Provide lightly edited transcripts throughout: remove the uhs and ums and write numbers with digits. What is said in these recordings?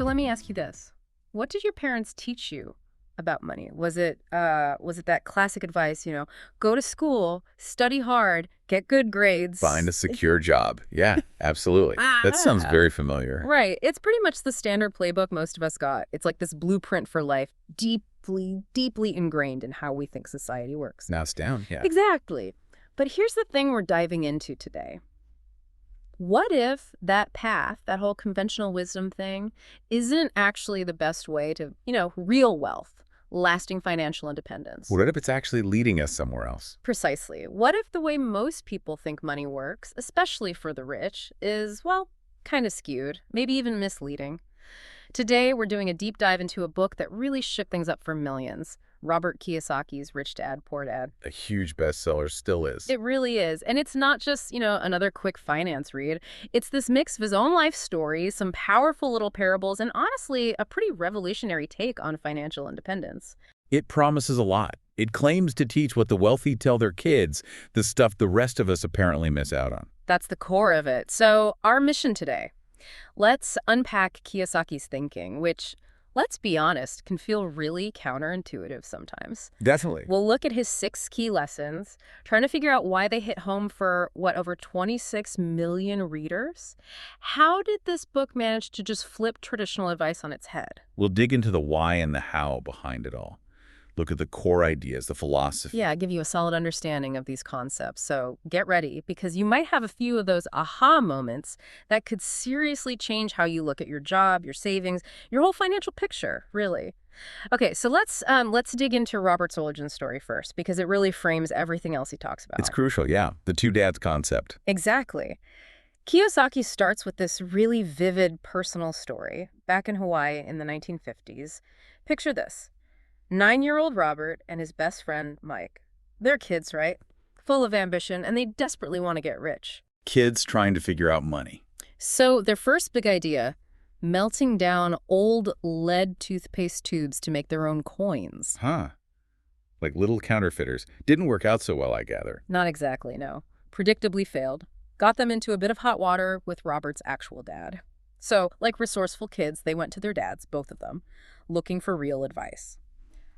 So let me ask you this. What did your parents teach you about money? Was it that classic advice, go to school, study hard, get good Find grades? a secure job. Yeah, absolutely. That sounds Ah, very familiar. right. It's pretty much the standard playbook most of us got. It's like this blueprint for life, deeply, deeply ingrained in how we think society works. Now it's down. Yeah. Exactly. But here's the thing we're diving into today. What if that path, that whole conventional wisdom thing, isn't actually the best way to, real wealth, lasting financial independence? What if it's actually leading us somewhere else? Precisely. What if the way most people think money works, especially for the rich, is, well, kind of skewed, maybe even misleading? Today, we're doing a deep dive into a book that really shook things up for millions, Robert Kiyosaki's Rich Dad, Poor Dad. A huge bestseller still is. It really is. And it's not just, another quick finance read. It's this mix of his own life stories, some powerful little parables, and honestly, a pretty revolutionary take on financial independence. It promises a lot. It claims to teach what the wealthy tell their kids, the stuff the rest of us apparently miss out on. That's the core of it. So, our mission today, let's unpack Kiyosaki's thinking, which, let's be honest, can feel really counterintuitive sometimes. Definitely. We'll look at his 6 key lessons, trying to figure out why they hit home for, over 26 million readers? How did this book manage to just flip traditional advice on its head? We'll dig into the why and the how behind it all. Look at the core ideas, the philosophy. Yeah, give you a solid understanding of these concepts. So get ready, because you might have a few of those aha moments that could seriously change how you look at your job, your savings, your whole financial picture, really. Okay, so let's dig into Robert's origin story first, because it really frames everything else he talks about. It's crucial, yeah. The two dads concept. Exactly. Kiyosaki starts with this really vivid personal story back in Hawaii in the 1950s. Picture this. 9-year-old Robert and his best friend, Mike. They're kids, right? Full of ambition, and they desperately want to get rich. Kids trying to figure out money. So their first big idea, melting down old lead toothpaste tubes to make their own coins. Huh. Like little counterfeiters. Didn't work out so well, I gather. Not exactly, no. Predictably failed. Got them into a bit of hot water with Robert's actual dad. So, like resourceful kids, they went to their dads, both of them, looking for real advice.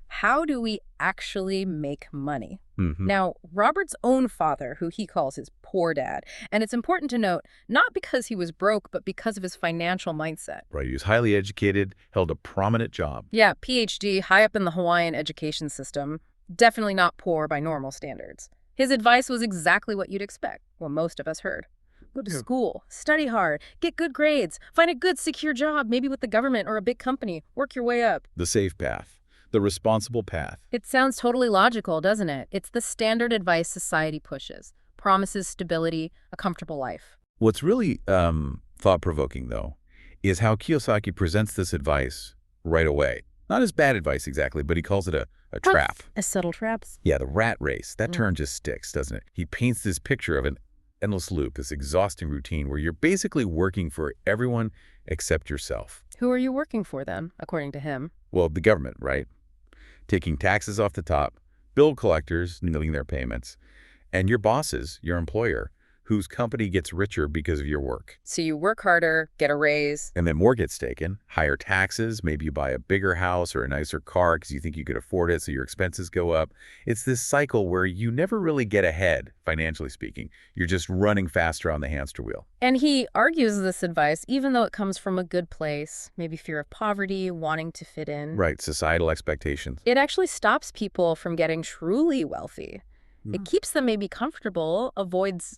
How do we actually make money? Now, Robert's own father, who he calls his poor dad, and it's important to note, not because he was broke, but because of his financial mindset. Right, he was highly educated, held a prominent job. Yeah, PhD, high up in the Hawaiian education system, definitely not poor by normal standards. His advice was exactly what you'd expect, what most of us heard. Go to school, study hard, get good grades, find a good, secure job, maybe with the government or a big company, work your way up. The safe path. The responsible path. It sounds totally logical, doesn't it? It's the standard advice society pushes. Promises stability, a comfortable life. What's really thought-provoking, though, is how Kiyosaki presents this advice right away. Not as bad advice exactly, but he calls it a trap. As subtle traps? Yeah, the rat race. That term just sticks, doesn't it? He paints this picture of an endless loop, this exhausting routine where you're basically working for everyone except yourself. Who are you working for then, according to him? Well, the government, right? Taking taxes off the top, bill collectors nibbling their payments, and your bosses, your employer, whose company gets richer because of your work. So you work harder, get a raise. And then more gets taken, higher taxes, maybe you buy a bigger house or a nicer car because you think you could afford it, so your expenses go up. It's this cycle where you never really get ahead, financially speaking. You're just running faster on the hamster wheel. And he argues this advice, even though it comes from a good place, maybe fear of poverty, wanting to fit in. Right, societal expectations. It actually stops people from getting truly wealthy. It keeps them maybe comfortable, avoids,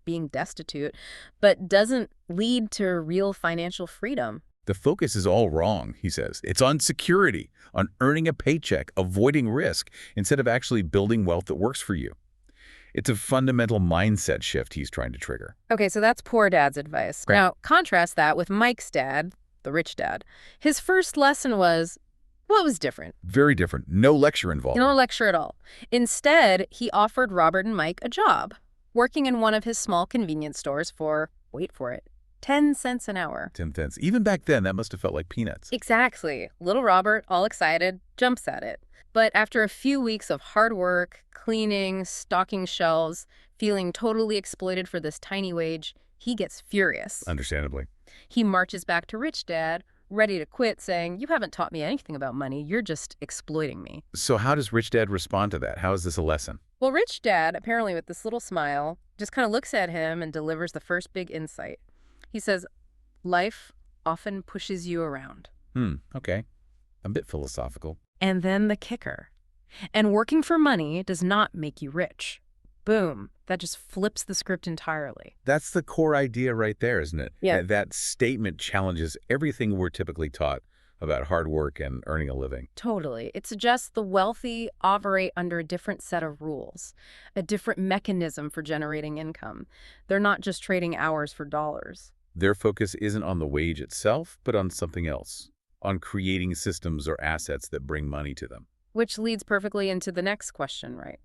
being destitute, but doesn't lead to real financial freedom. The focus is all wrong, he says. It's on security, on earning a paycheck, avoiding risk, instead of actually building wealth that works for you. It's a fundamental mindset shift he's trying to trigger. Okay, so that's poor dad's advice. Right. Now, contrast that with Mike's dad, the rich dad. His first lesson was, well, it was different. Very different. No lecture involved. No lecture at all. Instead, he offered Robert and Mike a job, working in one of his small convenience stores for, wait for it, 10 cents an hour. 10 cents. Even back then, that must have felt like peanuts. Exactly. Little Robert, all excited, jumps at it. But after a few weeks of hard work, cleaning, stocking shelves, feeling totally exploited for this tiny wage, he gets furious. Understandably. He marches back to Rich Dad, ready to quit, saying, "You haven't taught me anything about money. You're just exploiting me." So how does Rich Dad respond to that? How is this a lesson? Well, Rich Dad, apparently with this little smile, just kind of looks at him and delivers the first big insight. He says, "Life often pushes you around." Okay. A bit philosophical. And then the kicker. And working for money does not make you rich. Boom. That just flips the script entirely. That's the core idea right there, isn't it? Yeah. That statement challenges everything we're typically taught about hard work and earning a living. Totally. It suggests the wealthy operate under a different set of rules, a different mechanism for generating income. They're not just trading hours for dollars. Their focus isn't on the wage itself, but on something else, on creating systems or assets that bring money to them. Which leads perfectly into the next question, right?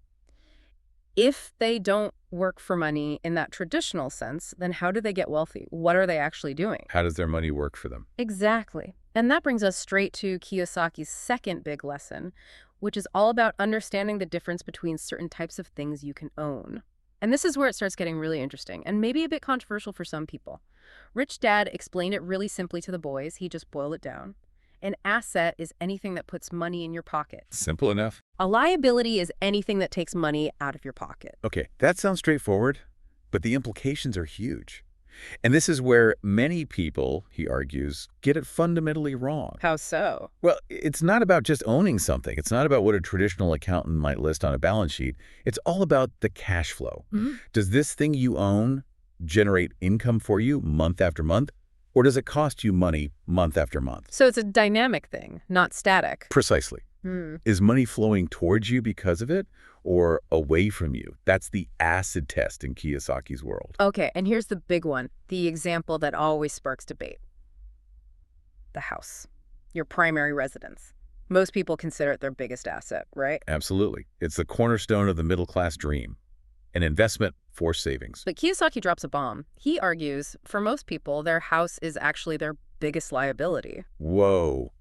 If they don't work for money in that traditional sense, then how do they get wealthy? What are they actually doing? How does their money work for them? Exactly. And that brings us straight to Kiyosaki's second big lesson, which is all about understanding the difference between certain types of things you can own. And this is where it starts getting really interesting and maybe a bit controversial for some people. Rich Dad explained it really simply to the boys. He just boiled it down. An asset is anything that puts money in your pocket. Simple enough. A liability is anything that takes money out of your pocket. Okay, that sounds straightforward, but the implications are huge. And this is where many people, he argues, get it fundamentally wrong. How so? Well, it's not about just owning something. It's not about what a traditional accountant might list on a balance sheet. It's all about the cash flow. Does this thing you own generate income for you month after month? Or does it cost you money month after month? So it's a dynamic thing, not static. Precisely. Is money flowing towards you because of it or away from you? That's the acid test in Kiyosaki's world. Okay, and here's the big one, the example that always sparks debate. The house, your primary residence. Most people consider it their biggest asset, right? Absolutely. It's the cornerstone of the middle-class dream, an investment for savings. But Kiyosaki drops a bomb. He argues, for most people, their house is actually their biggest liability. Whoa.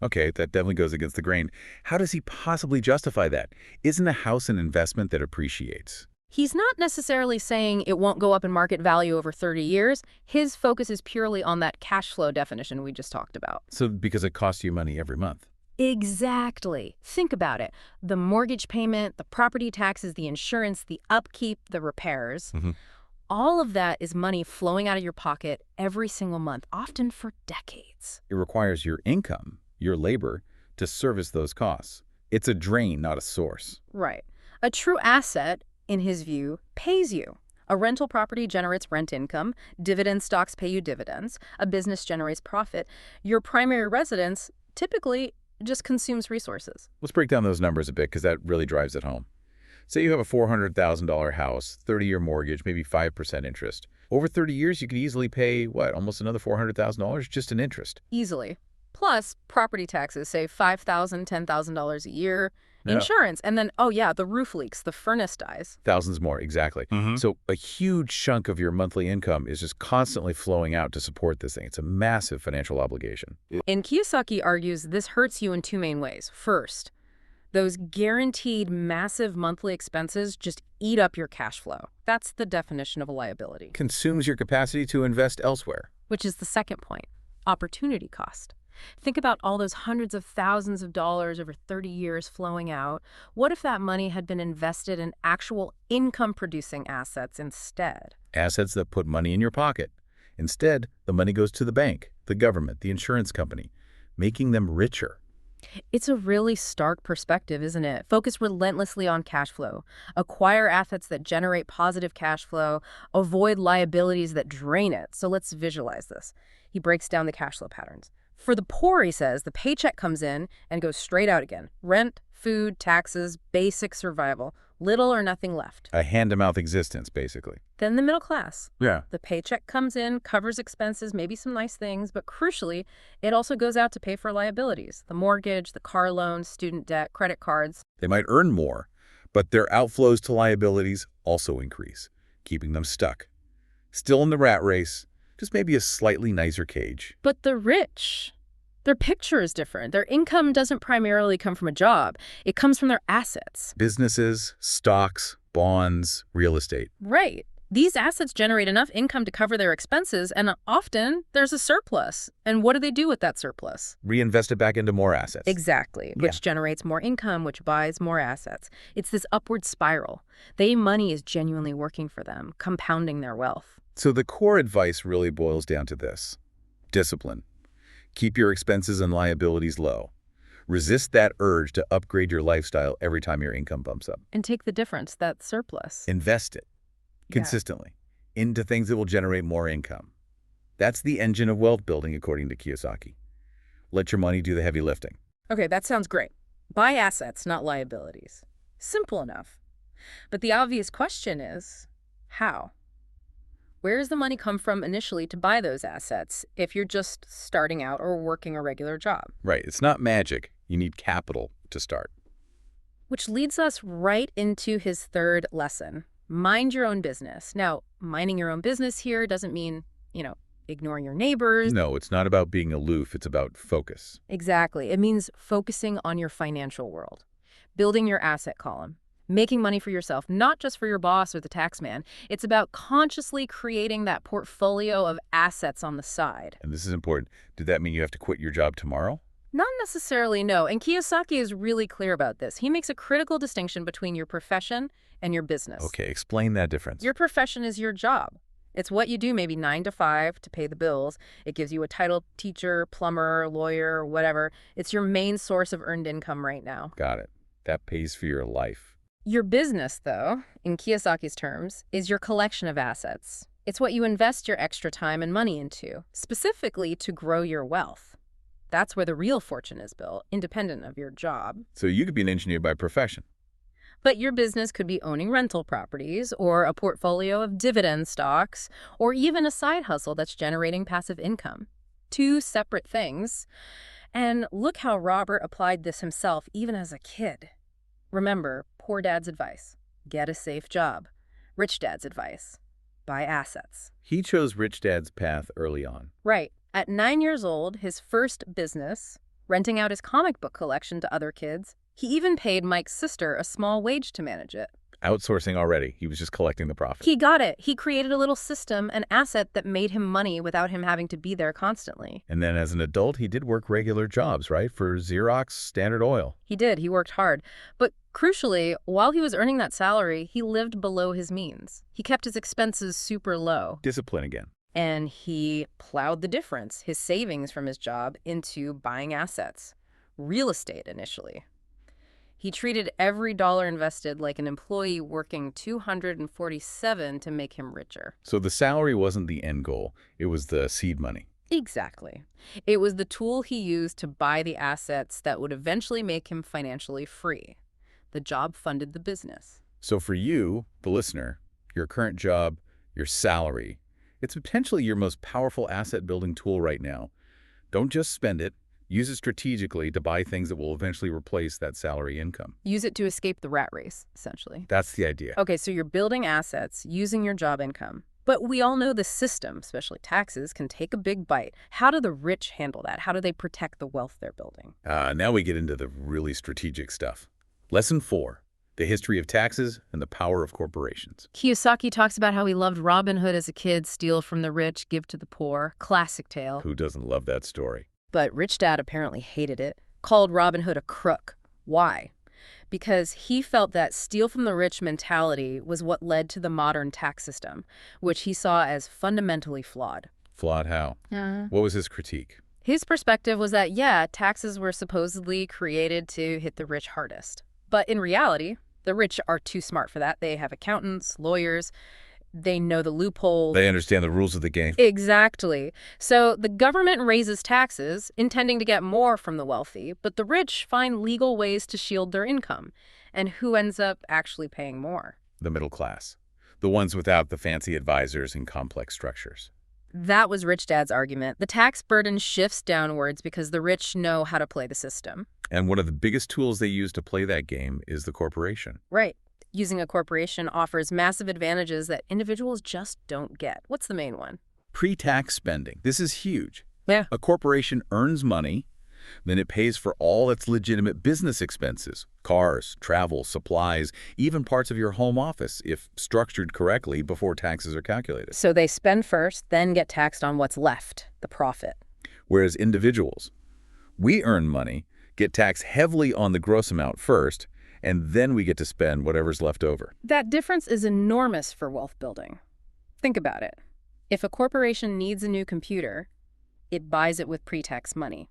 Okay, that definitely goes against the grain. How does he possibly justify that? Isn't a house an investment that appreciates? He's not necessarily saying it won't go up in market value over 30 years. His focus is purely on that cash flow definition we just talked about. So because it costs you money every month. Exactly. Think about it. The mortgage payment, the property taxes, the insurance, the upkeep, the repairs. All of that is money flowing out of your pocket every single month, often for decades. It requires your income, your labor, to service those costs. It's a drain, not a source. Right. A true asset, in his view, pays you. A rental property generates rent income. Dividend stocks pay you dividends. A business generates profit. Your primary residence typically just consumes resources. Let's break down those numbers a bit because that really drives it home. Say you have a $400,000 house, 30-year mortgage, maybe 5% interest. Over 30 years, you could easily pay, what, almost another $400,000 just in interest. Easily. Plus, property taxes, say $5,000, $10,000 a year. Yeah. Insurance. And then, oh yeah, the roof leaks, the furnace dies. Thousands more, exactly. So a huge chunk of your monthly income is just constantly flowing out to support this thing. It's a massive financial obligation. And Kiyosaki argues this hurts you in two main ways. First, those guaranteed massive monthly expenses just eat up your cash flow. That's the definition of a liability. Consumes your capacity to invest elsewhere. Which is the second point, opportunity cost. Think about all those hundreds of thousands of dollars over 30 years flowing out. What if that money had been invested in actual income-producing assets instead? Assets that put money in your pocket. Instead, the money goes to the bank, the government, the insurance company, making them richer. It's a really stark perspective, isn't it? Focus relentlessly on cash flow. Acquire assets that generate positive cash flow. Avoid liabilities that drain it. So let's visualize this. He breaks down the cash flow patterns. For the poor, he says, the paycheck comes in and goes straight out again. Rent, food, taxes, basic survival. Little or nothing left. A hand-to-mouth existence, basically. Then the middle class. Yeah. The paycheck comes in, covers expenses, maybe some nice things, but crucially, it also goes out to pay for liabilities. The mortgage, the car loan, student debt, credit cards. They might earn more, but their outflows to liabilities also increase, keeping them stuck. Still in the rat race, just maybe a slightly nicer cage. But the rich, their picture is different. Their income doesn't primarily come from a job. It comes from their assets. Businesses, stocks, bonds, real estate. Right. These assets generate enough income to cover their expenses, and often there's a surplus. And what do they do with that surplus? Reinvest it back into more assets. Exactly, Yeah. which generates more income, which buys more assets. It's this upward spiral. Their money is genuinely working for them, compounding their wealth. So the core advice really boils down to this. Discipline. Keep your expenses and liabilities low. Resist that urge to upgrade your lifestyle every time your income bumps up. And take the difference, that surplus. Invest it Yeah. consistently into things that will generate more income. That's the engine of wealth building, according to Kiyosaki. Let your money do the heavy lifting. Okay, that sounds great. Buy assets, not liabilities. Simple enough. But the obvious question is, how? Where does the money come from initially to buy those assets if you're just starting out or working a regular job? Right. It's not magic. You need capital to start. Which leads us right into his third lesson. Mind your own business. Now, minding your own business here doesn't mean, ignore your neighbors. No, it's not about being aloof. It's about focus. Exactly. It means focusing on your financial world, building your asset column, making money for yourself, not just for your boss or the tax man. It's about consciously creating that portfolio of assets on the side. And this is important. Did that mean you have to quit your job tomorrow? Not necessarily, no. And Kiyosaki is really clear about this. He makes a critical distinction between your profession and your business. Okay, explain that difference. Your profession is your job. It's what you do maybe 9 to 5 to pay the bills. It gives you a title: teacher, plumber, lawyer, whatever. It's your main source of earned income right now. Got it. That pays for your life. Your business, though, in Kiyosaki's terms, is your collection of assets. It's what you invest your extra time and money into, specifically to grow your wealth. That's where the real fortune is built, independent of your job. So you could be an engineer by profession. But your business could be owning rental properties, or a portfolio of dividend stocks, or even a side hustle that's generating passive income. Two separate things. And look how Robert applied this himself even as a kid. Remember, poor dad's advice: get a safe job. Rich dad's advice: buy assets. He chose Rich Dad's path early on. Right. At 9 years old, his first business, renting out his comic book collection to other kids, he even paid Mike's sister a small wage to manage it. Outsourcing already. He was just collecting the profit. He got it. He created a little system, an asset that made him money without him having to be there constantly. And then as an adult, he did work regular jobs, right? For Xerox, Standard Oil. He did. He worked hard. But crucially, while he was earning that salary, he lived below his means. He kept his expenses super low. Discipline again. And he plowed the difference, his savings from his job, into buying assets. Real estate initially. He treated every dollar invested like an employee working 247 to make him richer. So the salary wasn't the end goal. It was the seed money. Exactly. It was the tool he used to buy the assets that would eventually make him financially free. The job funded the business. So for you, the listener, your current job, your salary, it's potentially your most powerful asset-building tool right now. Don't just spend it. Use it strategically to buy things that will eventually replace that salary income. Use it to escape the rat race, essentially. That's the idea. Okay, so you're building assets using your job income. But we all know the system, especially taxes, can take a big bite. How do the rich handle that? How do they protect the wealth they're building? Now we get into the really strategic stuff. Lesson 4, the history of taxes and the power of corporations. Kiyosaki talks about how he loved Robin Hood as a kid: steal from the rich, give to the poor. Classic tale. Who doesn't love that story? But Rich Dad apparently hated it, called Robin Hood a crook. Why? Because he felt that steal from the rich mentality was what led to the modern tax system, which he saw as fundamentally flawed. Flawed how? What was his critique? His perspective was that, yeah, taxes were supposedly created to hit the rich hardest. But in reality, the rich are too smart for that. They have accountants, lawyers. They know the loopholes. They understand the rules of the game. Exactly. So the government raises taxes, intending to get more from the wealthy, but the rich find legal ways to shield their income. And who ends up actually paying more? The middle class. The ones without the fancy advisors and complex structures. That was Rich Dad's argument. The tax burden shifts downwards because the rich know how to play the system. And one of the biggest tools they use to play that game is the corporation. Right. Using a corporation offers massive advantages that individuals just don't get. What's the main one? Pre-tax spending. This is huge. Yeah. A corporation earns money, Then it pays for all its legitimate business expenses, cars, travel, supplies, even parts of your home office, if structured correctly before taxes are calculated. So they spend first, then get taxed on what's left, the profit. Whereas individuals, we earn money, get taxed heavily on the gross amount first, and then we get to spend whatever's left over. That difference is enormous for wealth building. Think about it. If a corporation needs a new computer, it buys it with pre-tax money.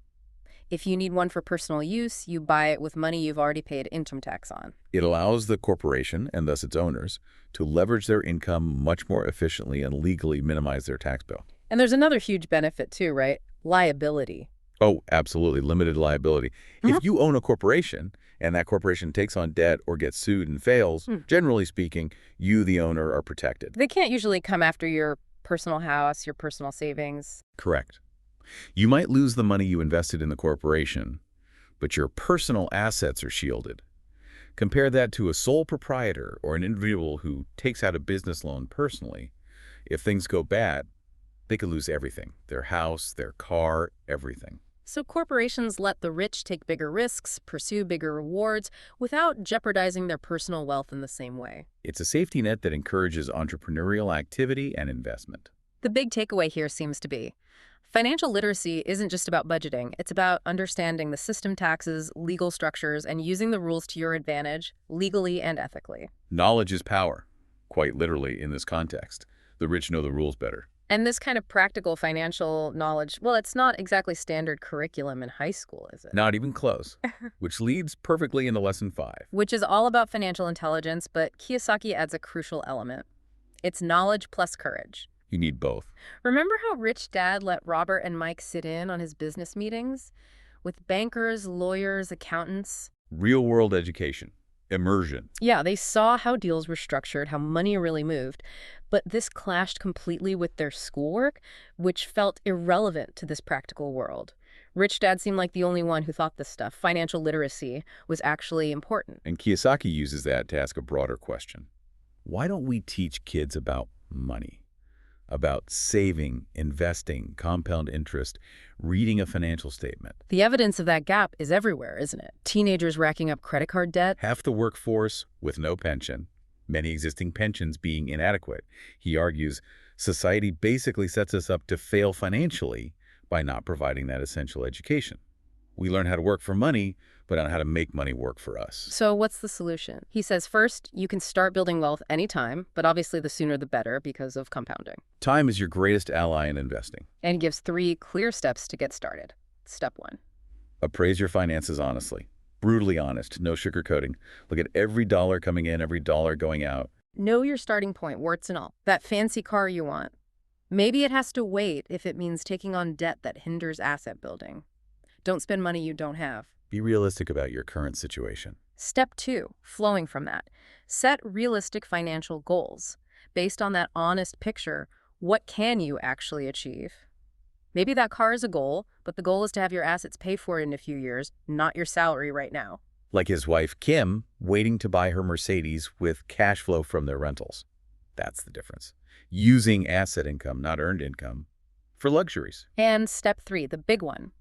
If you need one for personal use, you buy it with money you've already paid income tax on. It allows the corporation, and thus its owners, to leverage their income much more efficiently and legally minimize their tax bill. And there's another huge benefit too, right? Liability. Oh, absolutely. Limited liability. If you own a corporation and that corporation takes on debt or gets sued and fails, generally speaking, you, the owner, are protected. They can't usually come after your personal house, your personal savings. Correct. You might lose the money you invested in the corporation, but your personal assets are shielded. Compare that to a sole proprietor or an individual who takes out a business loan personally. If things go bad, they could lose everything, their house, their car, everything. So corporations let the rich take bigger risks, pursue bigger rewards, without jeopardizing their personal wealth in the same way. It's a safety net that encourages entrepreneurial activity and investment. The big takeaway here seems to be, financial literacy isn't just about budgeting. It's about understanding the system, taxes, legal structures, and using the rules to your advantage, legally and ethically. Knowledge is power, quite literally in this context. The rich know the rules better. And this kind of practical financial knowledge, well, it's not exactly standard curriculum in high school, is it? Not even close, which leads perfectly into Lesson 5. Which is all about financial intelligence, but Kiyosaki adds a crucial element. It's knowledge plus courage. You need both. Remember how Rich Dad let Robert and Mike sit in on his business meetings? With bankers, lawyers, accountants. Real-world education. Immersion. Yeah, they saw how deals were structured, how money really moved. But this clashed completely with their schoolwork, which felt irrelevant to this practical world. Rich Dad seemed like the only one who thought this stuff, financial literacy, was actually important. And Kiyosaki uses that to ask a broader question. Why don't we teach kids about money? About saving, investing, compound interest, reading a financial statement. The evidence of that gap is everywhere, isn't it? Teenagers racking up credit card debt. Half the workforce with no pension, many existing pensions being inadequate. He argues society basically sets us up to fail financially by not providing that essential education. We learn how to work for money, but not how to make money work for us. So what's the solution? He says, first, you can start building wealth anytime, but obviously the sooner the better because of compounding. Time is your greatest ally in investing. And he gives 3 clear steps to get started. Step 1. Appraise your finances honestly. Brutally honest, no sugarcoating. Look at every dollar coming in, every dollar going out. Know your starting point, warts and all. That fancy car you want. Maybe it has to wait if it means taking on debt that hinders asset building. Don't spend money you don't have. Be realistic about your current situation. Step 2, flowing from that. Set realistic financial goals. Based on that honest picture, what can you actually achieve? Maybe that car is a goal, but the goal is to have your assets pay for it in a few years, not your salary right now. Like his wife, Kim, waiting to buy her Mercedes with cash flow from their rentals. That's the difference. Using asset income, not earned income, for luxuries. And step 3, the big one.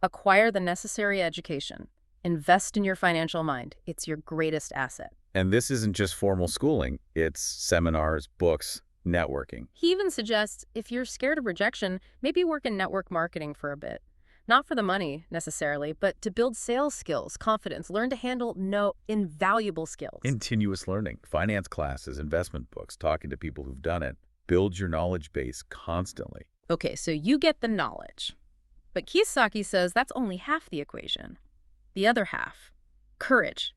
Acquire the necessary education. Invest in your financial mind. It's your greatest asset. And this isn't just formal schooling. It's seminars, books, networking. He even suggests if you're scared of rejection, maybe work in network marketing for a bit. Not for the money, necessarily, but to build sales skills, confidence, learn to handle invaluable skills. Continuous learning, finance classes, investment books, talking to people who've done it. Build your knowledge base constantly. Okay, so you get the knowledge. But Kiyosaki says that's only half the equation. The other half, courage,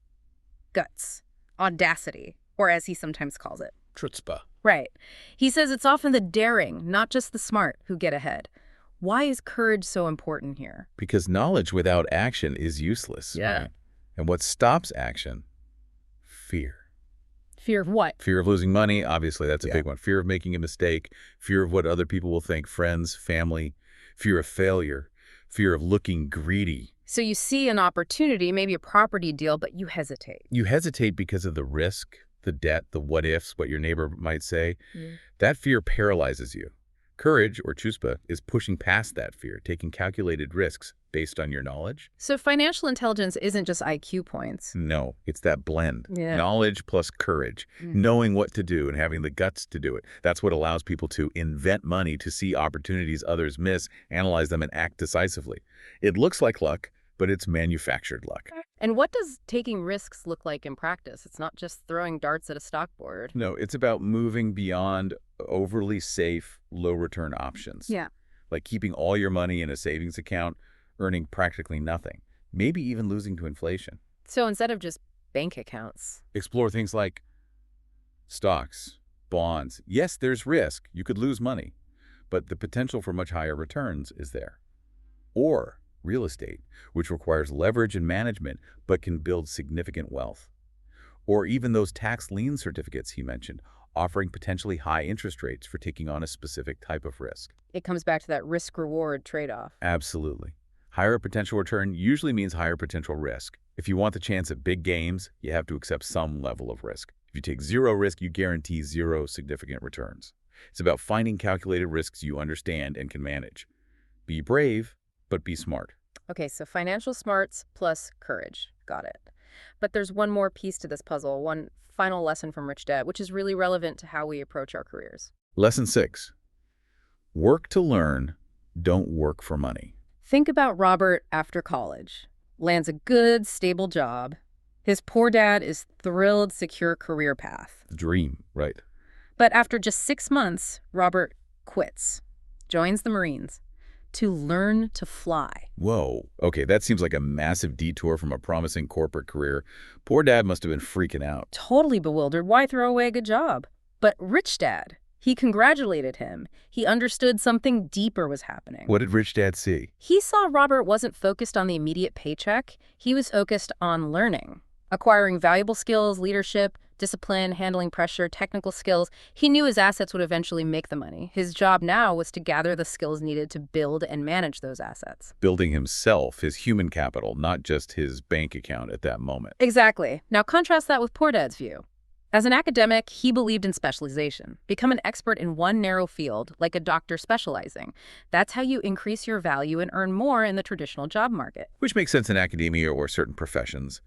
guts, audacity, or as he sometimes calls it, Chutzpah. Right. He says it's often the daring, not just the smart, who get ahead. Why is courage so important here? Because knowledge without action is useless. Yeah. Right? And what stops action? Fear. Fear of what? Fear of losing money, obviously, that's a Yeah. big one. Fear of making a mistake, fear of what other people will think, friends, family, fear of failure, fear of looking greedy. So you see an opportunity, maybe a property deal, but you hesitate. You hesitate because of the risk, the debt, the what-ifs, what your neighbor might say. Mm. That fear paralyzes you. Courage, or chutzpah, is pushing past that fear, taking calculated risks based on your knowledge. So financial intelligence isn't just IQ points. No, it's that blend. Yeah. Knowledge plus courage, Mm. knowing what to do and having the guts to do it. That's what allows people to invent money, to see opportunities others miss, analyze them, and act decisively. It looks like luck, but it's manufactured luck. And what does taking risks look like in practice? It's not just throwing darts at a stock board. No, it's about moving beyond overly safe, low-return options. Yeah. Like keeping all your money in a savings account, earning practically nothing, maybe even losing to inflation. So instead of just bank accounts. Explore things like stocks, bonds. Yes, there's risk. You could lose money, but the potential for much higher returns is there. Or real estate, which requires leverage and management, but can build significant wealth. Or even those tax lien certificates he mentioned, offering potentially high interest rates for taking on a specific type of risk. It comes back to that risk-reward trade-off. Absolutely. Higher potential return usually means higher potential risk. If you want the chance at big gains, you have to accept some level of risk. If you take zero risk, you guarantee zero significant returns. It's about finding calculated risks you understand and can manage. Be brave, but be smart. Okay, so financial smarts plus courage. Got it. But there's one more piece to this puzzle, one final lesson from Rich Dad, which is really relevant to how we approach our careers. Lesson 6. Work to learn, don't work for money. Think about Robert after college. Lands a good, stable job. His poor dad is thrilled, secure career path. The dream, right? But after just 6 months, Robert quits, joins the Marines to learn to fly. Whoa. Okay, that seems like a massive detour from a promising corporate career. Poor dad must have been freaking out. Totally bewildered. Why throw away a good job? But Rich Dad, he congratulated him. He understood something deeper was happening. What did Rich Dad see? He saw Robert wasn't focused on the immediate paycheck. He was focused on learning, acquiring valuable skills, leadership, discipline, handling pressure, technical skills. He knew his assets would eventually make the money. His job now was to gather the skills needed to build and manage those assets. Building himself, his human capital, not just his bank account at that moment. Exactly. Now contrast that with Poor Dad's view. As an academic, he believed in specialization. Become an expert in one narrow field, like a doctor specializing. That's how you increase your value and earn more in the traditional job market. Which makes sense in academia or certain professions.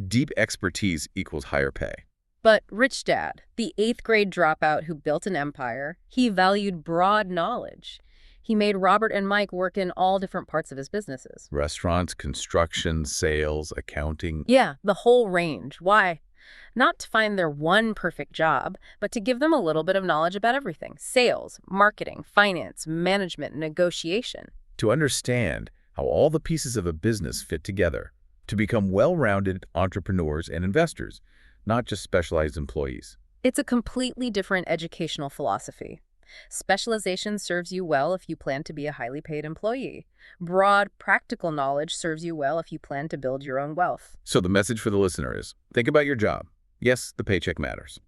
Deep expertise equals higher pay. But Rich Dad, the 8th grade dropout who built an empire, he valued broad knowledge. He made Robert and Mike work in all different parts of his businesses. Restaurants, construction, sales, accounting. Yeah, the whole range. Why? Not to find their one perfect job, but to give them a little bit of knowledge about everything. Sales, marketing, finance, management, negotiation. To understand how all the pieces of a business fit together. To become well-rounded entrepreneurs and investors, not just specialized employees. It's a completely different educational philosophy. Specialization serves you well if you plan to be a highly paid employee. Broad, practical knowledge serves you well if you plan to build your own wealth. So the message for the listener is, think about your job. Yes, the paycheck matters.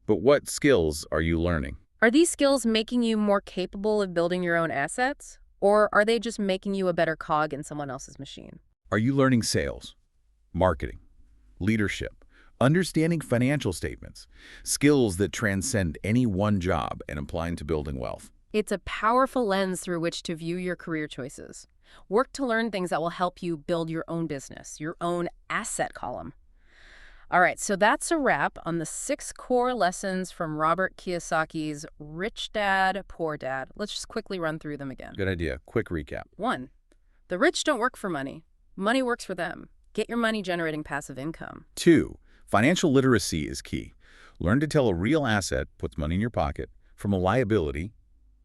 But what skills are you learning? Are these skills making you more capable of building your own assets? Or are they just making you a better cog in someone else's machine? Are you learning sales, marketing, leadership, understanding financial statements, skills that transcend any one job and applying to building wealth? It's a powerful lens through which to view your career choices. Work to learn things that will help you build your own business, your own asset column. All right, so that's a wrap on the 6 core lessons from Robert Kiyosaki's Rich Dad, Poor Dad. Let's just quickly run through them again. Good idea. Quick recap. 1. The rich don't work for money. Money works for them. Get your money generating passive income. 2. Financial literacy is key. Learn to tell a real asset puts money in your pocket from a liability,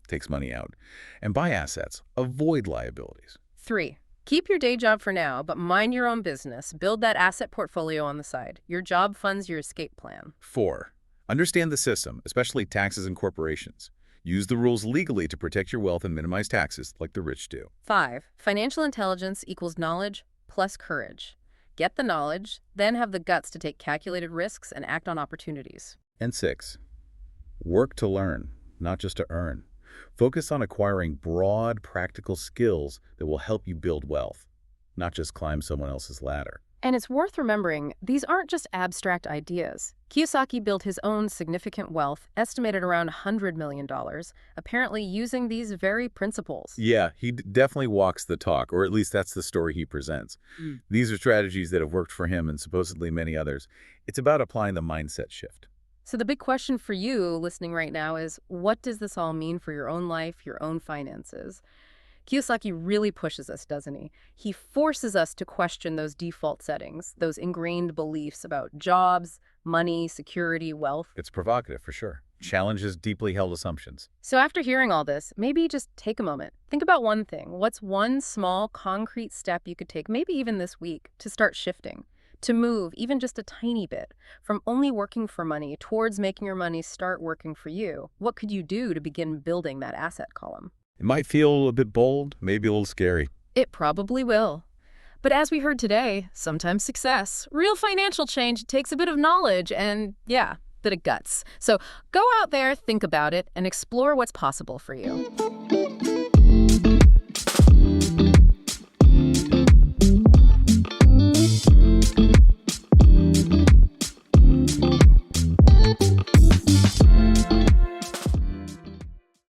takes money out, and buy assets. Avoid liabilities. 3. Keep your day job for now, but mind your own business. Build that asset portfolio on the side. Your job funds your escape plan. 4. Understand the system, especially taxes and corporations. Use the rules legally to protect your wealth and minimize taxes, like the rich do. 5. Financial intelligence equals knowledge plus courage. Get the knowledge, then have the guts to take calculated risks and act on opportunities. And 6. Work to learn, not just to earn. Focus on acquiring broad, practical skills that will help you build wealth, not just climb someone else's ladder. And it's worth remembering, these aren't just abstract ideas. Kiyosaki built his own significant wealth, estimated around $100 million, apparently using these very principles. Yeah, he definitely walks the talk, or at least that's the story he presents. Mm. These are strategies that have worked for him and supposedly many others. It's about applying the mindset shift. So the big question for you listening right now is, what does this all mean for your own life, your own finances? Kiyosaki really pushes us, doesn't he? He forces us to question those default settings, those ingrained beliefs about jobs, money, security, wealth. It's provocative for sure. Challenges deeply held assumptions. So after hearing all this, maybe just take a moment. Think about one thing. What's one small, concrete step you could take, maybe even this week, to start shifting? To move, even just a tiny bit, from only working for money towards making your money start working for you? What could you do to begin building that asset column? It might feel a bit bold, maybe a little scary. It probably will. But as we heard today, sometimes success, real financial change takes a bit of knowledge and, yeah, bit of guts. So go out there, think about it, and explore what's possible for you.